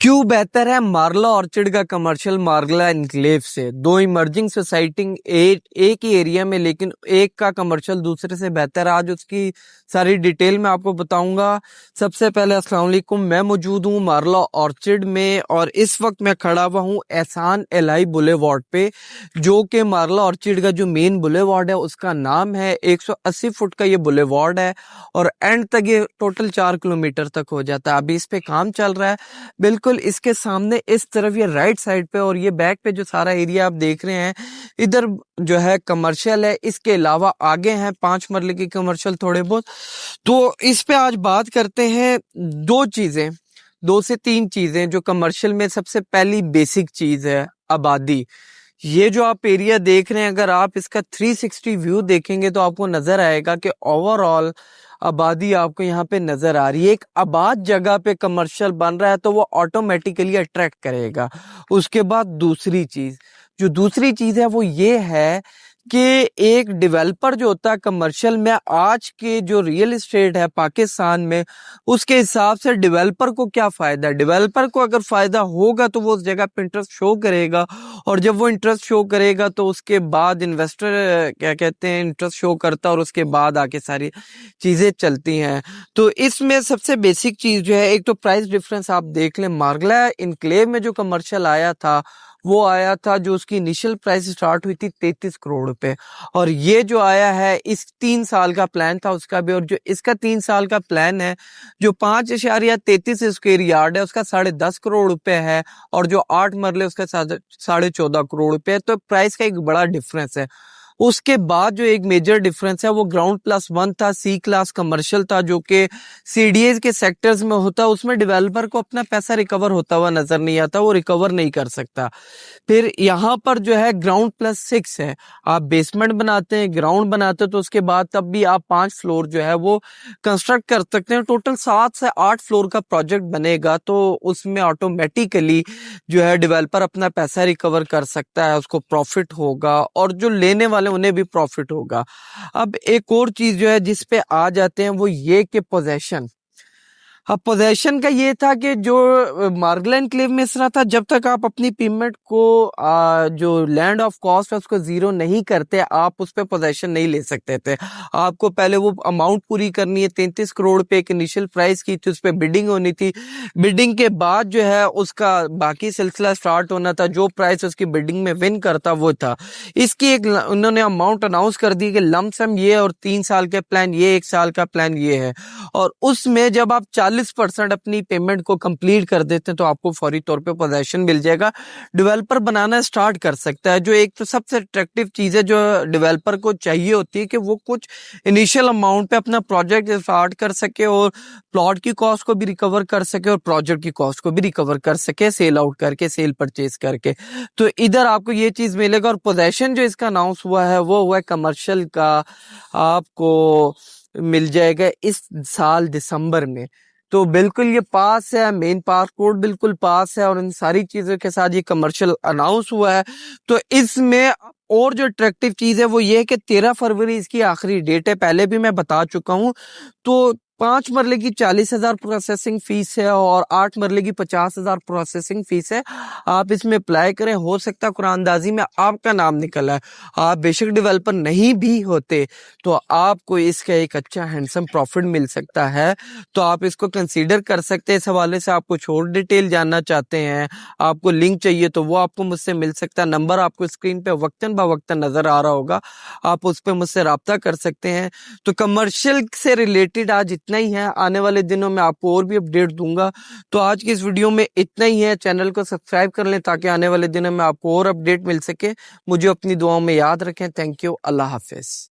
क्यों बेहतर है मार्ला ऑर्चिड का कमर्शियल मार्ला एनक्लेव से? दो इमर्जिंग सोसाइटी एक ही एरिया में, लेकिन एक का कमर्शियल दूसरे से बेहतर है। आज उसकी सारी डिटेल मैं आपको बताऊंगा। सबसे पहले अस्सलाम वालेकुम, मैं मौजूद हूँ मार्ला ऑर्चिड में और इस वक्त मैं खड़ा हुआ हूँ एहसान एलाई बुलेवार्ड पे, जो कि मार्ला ऑर्चिड का जो मेन बुलेवार्ड है उसका नाम है। 180 फुट का ये बुलेवार्ड है और एंड तक ये टोटल 4 किलोमीटर तक हो जाता है। अभी इस पे काम चल रहा है। बिल्कुल इसके सामने इस तरफ ये राइट साइड पे और ये बैक पे जो सारा एरिया आप देख रहे हैं, इधर जो है कमर्शियल है। इसके अलावा आगे हैं 5 मरले की कमर्शियल थोड़े बहुत। तो इस पे आज बात करते हैं दो से तीन चीजें जो कमर्शियल में सबसे पहली बेसिक चीज है, आबादी। ये जो आप एरिया देख रहे हैं, अगर आप इसका 360 व्यू देखेंगे तो आपको नजर आएगा कि ओवरऑल आबादी आपको यहाँ पे नजर आ रही है। एक आबाद जगह पे कमर्शियल बन रहा है तो वो ऑटोमेटिकली अट्रैक्ट करेगा। उसके बाद दूसरी चीज है वो ये है कि एक डेवलपर जो होता है कमर्शियल में, आज के जो रियल एस्टेट है पाकिस्तान में, उसके हिसाब से डेवलपर को क्या फायदा है। डेवलपर को अगर फायदा होगा तो वो उस जगह पे इंटरेस्ट शो करेगा, और जब वो इंटरेस्ट शो करेगा तो उसके बाद इन्वेस्टर क्या कहते हैं इंटरेस्ट शो करता है, और उसके बाद आके सारी चीजें चलती हैं। तो इसमें सबसे बेसिक चीज जो है, एक तो प्राइस डिफरेंस आप देख लें। मार्ला इनक्लेव में जो कमर्शियल आया था वो आया था, जो उसकी इनिशियल प्राइस स्टार्ट हुई थी 33 करोड़ रुपए, और ये जो आया है इस 3 साल का प्लान था उसका भी, और जो इसका 3 साल का प्लान है जो 5.33 स्क्वायर यार्ड है उसका 10.5 करोड़ रुपए है, और जो 8 मरले उसका 14.5 करोड़ रुपए है। तो प्राइस का एक बड़ा डिफरेंस है। उसके बाद जो एक मेजर डिफरेंस है वो ग्राउंड+1 था, सी क्लास कमर्शियल था, जो कि सीडीएस के सेक्टर्स में होता है। उसमें डेवलपर को अपना पैसा रिकवर होता हुआ नजर नहीं आता, वो रिकवर नहीं कर सकता। फिर यहाँ पर जो है ग्राउंड+6 है। आप बेसमेंट बनाते हैं, ग्राउंड बनाते हैं, तो उसके बाद तब भी आप 5 फ्लोर जो है वो कंस्ट्रक्ट कर सकते हैं। टोटल 7 से 8 फ्लोर का प्रोजेक्ट बनेगा, तो उसमें ऑटोमेटिकली जो है डेवलपर अपना पैसा रिकवर कर सकता है, उसको प्रॉफिट होगा और जो लेने वाले उन्हें भी प्रॉफिट होगा। अब एक और चीज जो है जिस पे आ जाते हैं वो ये कि पोजेशन। अब पोजेशन का ये था कि जो मार्ला एनक्लेव में इस तरह था, जब तक आप अपनी पेमेंट को जो लैंड ऑफ कॉस्ट है उसको जीरो नहीं करते, आप उस पर पोजेशन नहीं ले सकते थे। आपको पहले वो अमाउंट पूरी करनी है। 33 करोड़ पे एक इनिशियल प्राइस की थी, उस पर बिडिंग होनी थी। बिडिंग के बाद जो है उसका बाकी सिलसिला स्टार्ट होना था। जो प्राइस उसकी बिडिंग में विन करता वो था। इसकी एक उन्होंने अमाउंट अनाउंस कर दी कि लमसम ये, और 3 साल के प्लान ये, 1 साल का प्लान ये है। और उसमें जब आप 40% अपनी पेमेंट को कंप्लीट कर देते हैं तो आपको फौरी तौर पे पोजेशन मिल जाएगा। डेवलपर बनाना स्टार्ट कर सकता है। जो एक तो सबसे अट्रैक्टिव चीज है जो डेवलपर को चाहिए होती है कि वो कुछ इनिशियल अमाउंट पे अपना प्रोजेक्ट स्टार्ट कर सके, और प्लॉट की कॉस्ट को भी रिकवर कर सके और प्रोजेक्ट की कॉस्ट को भी रिकवर कर सके, सेल आउट करके, सेल परचेज करके। तो इधर आपको ये चीज मिलेगा। और पोजेशन जो इसका अनाउंस हुआ है वो हुआ है कमर्शियल का, आपको मिल जाएगा इस साल दिसंबर में। तो बिल्कुल ये पास है, मेन पार्क रोड बिल्कुल पास है, और इन सारी चीजों के साथ ये कमर्शियल अनाउंस हुआ है। तो इसमें और जो अट्रैक्टिव चीज है वो ये है कि 13 फरवरी इसकी आखिरी डेट है, पहले भी मैं बता चुका हूँ। तो 5 मरले की 40,000 प्रोसेसिंग फीस है और 8 मरले की 50,000 प्रोसेसिंग फीस है। आप इसमें अप्लाई करें, हो सकता है कुरानदाजी में आपका नाम निकला है। आप बेशक डेवलपर नहीं भी होते तो आपको इसका एक अच्छा हैंडसम प्रॉफिट मिल सकता है। तो आप इसको कंसीडर कर सकते हैं। इस हवाले से आप कुछ और डिटेल जानना चाहते हैं, आपको लिंक चाहिए, तो वो आपको मुझसे मिल सकता है। नंबर आपको स्क्रीन पे वक्तन ब वक्तन नजर आ रहा होगा, आप उस पर मुझसे रब्ता कर सकते हैं। तो कमर्शियल से रिलेटेड आज इतना ही है। आने वाले दिनों में आपको और भी अपडेट दूंगा। तो आज की इस वीडियो में इतना ही है। चैनल को सब्सक्राइब कर लें ताकि आने वाले दिनों में आपको और अपडेट मिल सके। मुझे अपनी दुआओं में याद रखें। Thank you. Allah Hafiz.